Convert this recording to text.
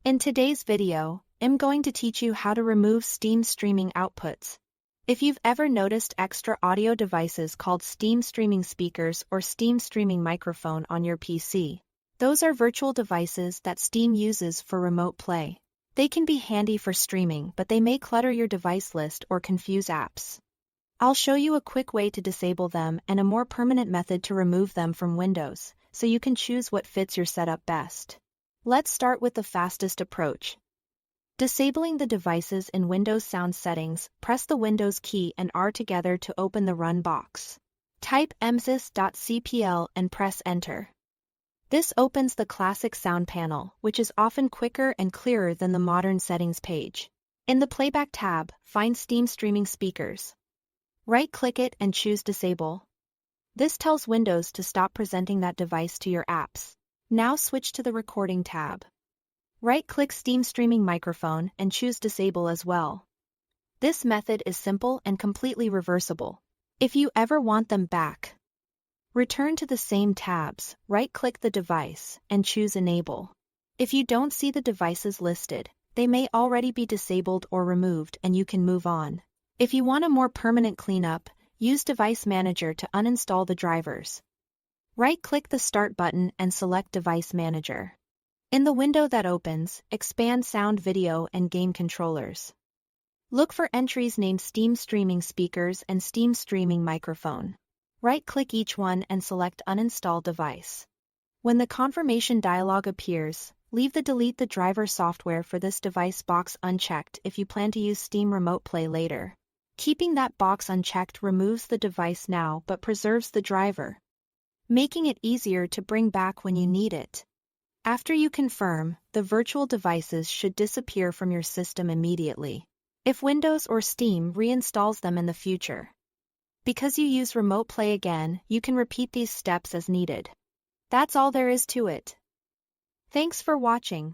In today's video, I'm going to teach you how to remove Steam streaming outputs. If you've ever noticed extra audio devices called Steam streaming speakers or Steam streaming microphone on your PC, those are virtual devices that Steam uses for remote play. They can be handy for streaming, but they may clutter your device list or confuse apps. I'll show you a quick way to disable them and a more permanent method to remove them from Windows, so you can choose what fits your setup best. Let's start with the fastest approach. Disabling the devices in Windows Sound Settings, press the Windows key and R together to open the Run box. Type msys.cpl and press Enter. This opens the classic sound panel, which is often quicker and clearer than the modern settings page. In the Playback tab, find Steam Streaming Speakers. Right-click it and choose Disable. This tells Windows to stop presenting that device to your apps. Now switch to the Recording tab. Right-click Steam Streaming Microphone and choose Disable as well. This method is simple and completely reversible. If you ever want them back, return to the same tabs, right-click the device, and choose Enable. If you don't see the devices listed, they may already be disabled or removed and you can move on. If you want a more permanent cleanup, use Device Manager to uninstall the drivers. Right-click the Start button and select Device Manager. In the window that opens, expand Sound, Video, and Game Controllers. Look for entries named Steam Streaming Speakers and Steam Streaming Microphone. Right-click each one and select Uninstall Device. When the confirmation dialog appears, leave the Delete the Driver software for this device box unchecked if you plan to use Steam Remote Play later. Keeping that box unchecked removes the device now but preserves the driver, making it easier to bring back when you need it. After you confirm, the virtual devices should disappear from your system immediately, if Windows or Steam reinstalls them in the future. Because you use Remote Play again, you can repeat these steps as needed. That's all there is to it. Thanks for watching.